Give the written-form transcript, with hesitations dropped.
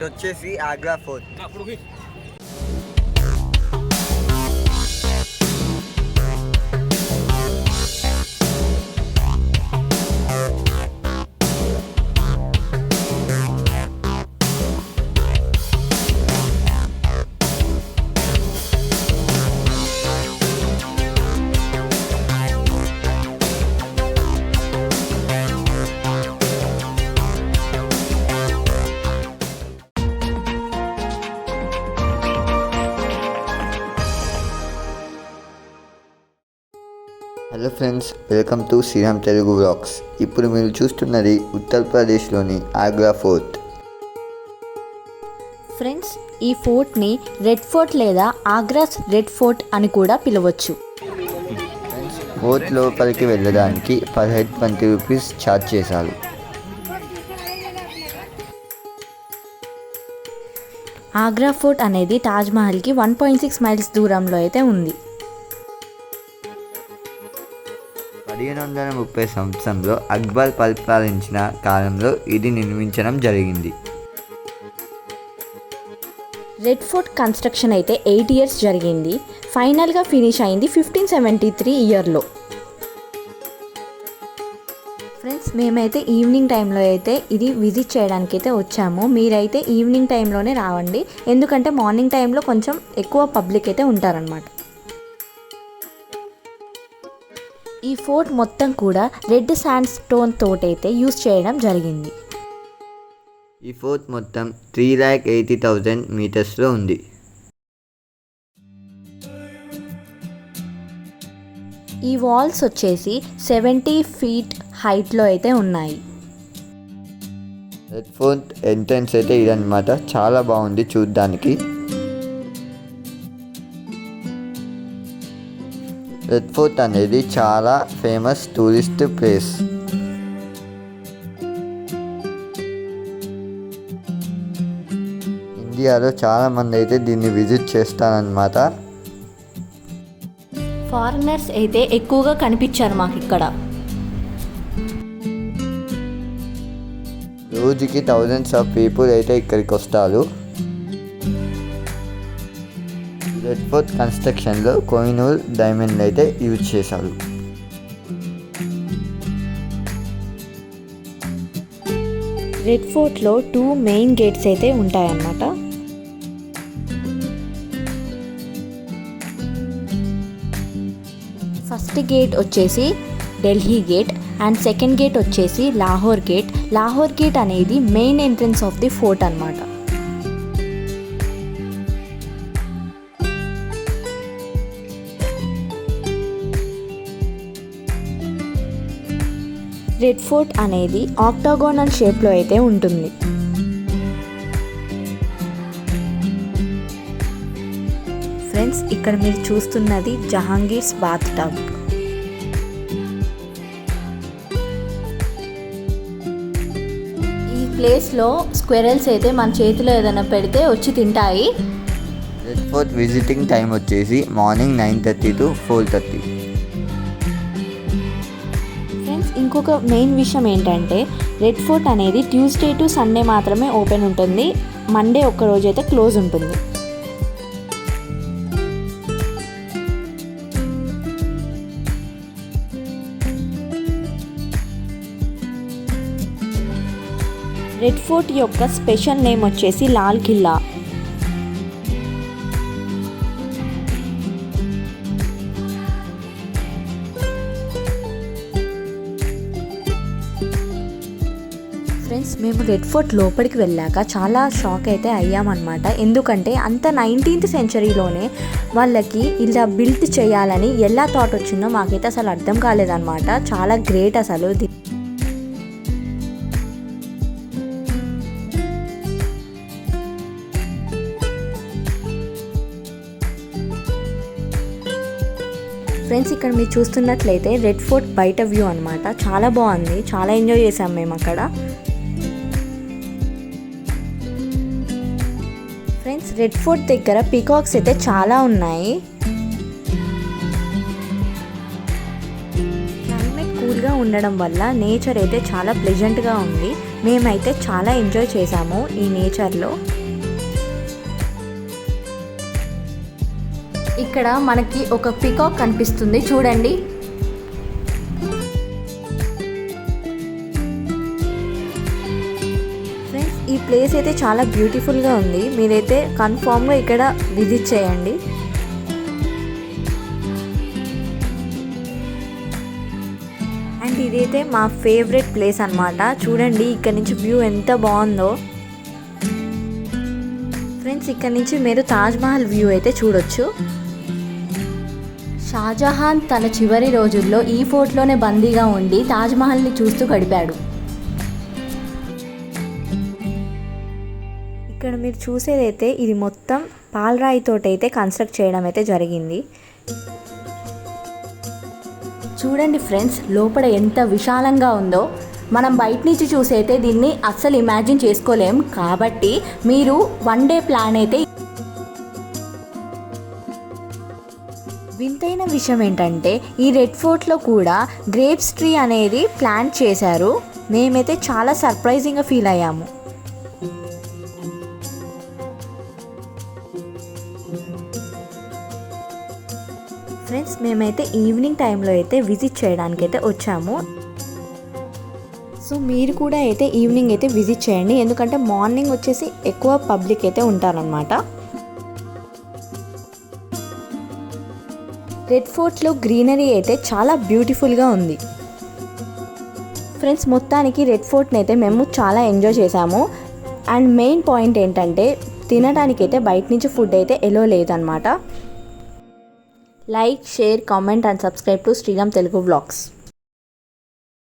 వచ్చేసి Agra fort. Hello friends, welcome to Sriram Telugu vlogs. ఇప్పుడు మీరు చూస్తున్నది ఉత్తరప్రదేశ్లోని ఆగ్రా ఫోర్ట్. ఫ్రెండ్స్, ఈ ఫోర్ట్ని రెడ్ ఫోర్ట్ లేదా ఆగ్రాస్ రెడ్ ఫోర్ట్ అని కూడా పిలవచ్చు. ఫోర్ట్ లోపలికి వెళ్ళడానికి పర్ హెడ్ 20 రూపీస్ ఛార్జ్ చేశారు. ఆగ్రా ఫోర్ట్ అనేది తాజ్మహల్కి 1.6 మైల్స్ దూరంలో అయితే ఉంది. 1530 సంవత్సరంలో అక్బర్ పరిపాలించిన కాలంలో ఇది నిర్మించడం జరిగింది. రెడ్ ఫోర్ట్ కన్స్ట్రక్షన్ అయితే 8 ఇయర్స్ జరిగింది. ఫైనల్గా ఫినిష్ అయింది 1573 ఇయర్లో. ఫ్రెండ్స్, మేమైతే ఈవినింగ్ టైంలో అయితే ఇది విజిట్ చేయడానికి అయితే వచ్చాము. మీరైతే ఈవినింగ్ టైంలోనే రావండి, ఎందుకంటే మార్నింగ్ టైంలో కొంచెం ఎక్కువ పబ్లిక్ అయితే ఉంటారనమాట. ఈ ఫోర్ట్ మొత్తం కూడా రెడ్ శాండ్ స్టోన్ తోటైతే యూజ్ చేయడం జరిగింది. ఈ ఫోర్ట్ మొత్తం 3,80,000 మీటర్స్లో ఉంది. ఈ వాల్స్ వచ్చేసి 70 ఫీట్ హైట్లో అయితే ఉన్నాయి. రెడ్ ఫోర్ట్ ఎంట్రన్స్ అయితే ఇదన్నమాట. చాలా బాగుంది చూడ్డానికి. రెడ్ ఫోర్ట్ అనేది చాలా ఫేమస్ టూరిస్ట్ ప్లేస్. ఇండియాలో చాలామంది అయితే దీన్ని విజిట్ చేస్తారన్నమాట. ఫారినర్స్ అయితే ఎక్కువగా కనిపించారు మాకు ఇక్కడ. రోజుకి థౌజండ్స్ ఆఫ్ పీపుల్ అయితే ఇక్కడికి వస్తారు. రెడ్ ఫోర్ట్ కన్స్ట్రక్షన్లో కోహినూర్ డైమండ్ అయితే యూజ్ చేశారు. రెడ్ ఫోర్ట్లో 2 మెయిన్ గేట్స్ అయితే ఉంటాయన్నమాట. ఫస్ట్ గేట్ వచ్చేసి Delhi gate and second gate వచ్చేసి లాహోర్ గేట్. లాహోర్ గేట్ అనేది main entrance of the fort అన్నమాట. రెడ్ ఫోర్ట్ అనేది ఆక్టాగోనల్ షేప్లో అయితే ఉంటుంది. ఫ్రెండ్స్, ఇక్కడ మీరు చూస్తున్నది జహాంగీర్స్ బాత్ టబ్. ఈ ప్లేస్లో స్క్వెరల్స్ అయితే మన చేతిలో ఏదైనా పెడితే వచ్చి తింటాయి. రెడ్ ఫోర్ట్ విజిటింగ్ టైం వచ్చేసి మార్నింగ్ 9:30 to 4:30. ఇంకొక మెయిన్ విషయం ఏంటంటే రెడ్ ఫోర్ట్ అనేది ట్యూస్డే టు సండే మాత్రమే ఓపెన్ ఉంటుంది. మండే ఒక్కరోజు అయితే క్లోజ్ ఉంటుంది. రెడ్ ఫోర్ట్ యొక్క స్పెషల్ నేమ్ వచ్చేసి లాల్ కిల్లా. ఫ్రెండ్స్, మేము రెడ్ ఫోర్ట్ లోపలికి వెళ్ళాక చాలా షాక్ అయితే అయ్యామన్నమాట. ఎందుకంటే అంత 19th సెంచరీలోనే వాళ్ళకి ఇలా బిల్ట్ చేయాలని ఎలా థాట్ వచ్చిందో మాకైతే అసలు అర్థం కాలేదన్నమాట. చాలా గ్రేట్ అసలు. ఫ్రెండ్స్, ఇక్కడ మీరు చూస్తున్నట్లయితే రెడ్ ఫోర్ట్ బయట వ్యూ అనమాట. చాలా బాగుంది, చాలా ఎంజాయ్ చేసాం మేము అక్కడ. ఫ్రెండ్స్, రెడ్ ఫోర్ట్ దగ్గర పీకాక్స్ అయితే చాలా ఉన్నాయి. క్లైమేట్ కూల్గా ఉండడం వల్ల నేచర్ అయితే చాలా ప్లెజెంట్గా ఉంది. మేమైతే చాలా ఎంజాయ్ చేసాము ఈ నేచర్లో. ఇక్కడ మనకి ఒక పికాక్ కనిపిస్తుంది చూడండి. ఫ్రెండ్స్, ఈ ప్లేస్ అయితే చాలా బ్యూటిఫుల్గా ఉంది. మీరైతే కన్ఫామ్గా ఇక్కడ విజిట్ చేయండి. అండ్ ఇదైతే మా ఫేవరెట్ ప్లేస్ అన్నమాట. చూడండి ఇక్కడ నుంచి వ్యూ ఎంత బాగుందో. ఫ్రెండ్స్, ఇక్కడ నుంచి మీరు తాజ్మహల్ వ్యూ అయితే చూడొచ్చు. షాజహాన్ తన చివరి రోజుల్లో ఈ ఫోర్ట్లోనే బందీగా ఉండి తాజ్మహల్ని చూస్తూ గడిపాడు. ఇక్కడ మీరు చూసేదైతే ఇది మొత్తం పాలరాయితోటైతే కన్స్ట్రక్ట్ చేయడం అయితే జరిగింది. చూడండి ఫ్రెండ్స్, లోపల ఎంత విశాలంగా ఉందో. మనం బయట నుంచి చూసైతే దీన్ని అస్సలు ఇమాజిన్ చేసుకోలేం. కాబట్టి మీరు 1 డే ప్లాన్ అయితే. వింతైన విషయం ఏంటంటే ఈ రెడ్ ఫోర్ట్లో కూడా గ్రేప్స్ ట్రీ అనేది ప్లాంట్ చేశారు. మేమైతే చాలా సర్ప్రైజింగ్గా ఫీల్ అయ్యాము. ఫ్రెండ్స్, మేమైతే ఈవినింగ్ టైంలో అయితే విజిట్ చేయడానికి అయితే వచ్చాము. సో మీరు కూడా అయితే ఈవినింగ్ అయితే విజిట్ చేయండి, ఎందుకంటే మార్నింగ్ వచ్చేసి ఎక్కువ పబ్లిక్ అయితే ఉంటారనమాట. రెడ్ ఫోర్ట్లో గ్రీనరీ అయితే చాలా బ్యూటిఫుల్గా ఉంది. ఫ్రెండ్స్, మొత్తానికి రెడ్ ఫోర్ట్ని అయితే మేము చాలా ఎంజాయ్ చేసాము. అండ్ మెయిన్ పాయింట్ ఏంటంటే తినడానికి అయితే బయట నుంచి ఫుడ్ అయితే ఎలో లేదనమాట. Like, share, comment and subscribe to Sriram Telugu Vlogs.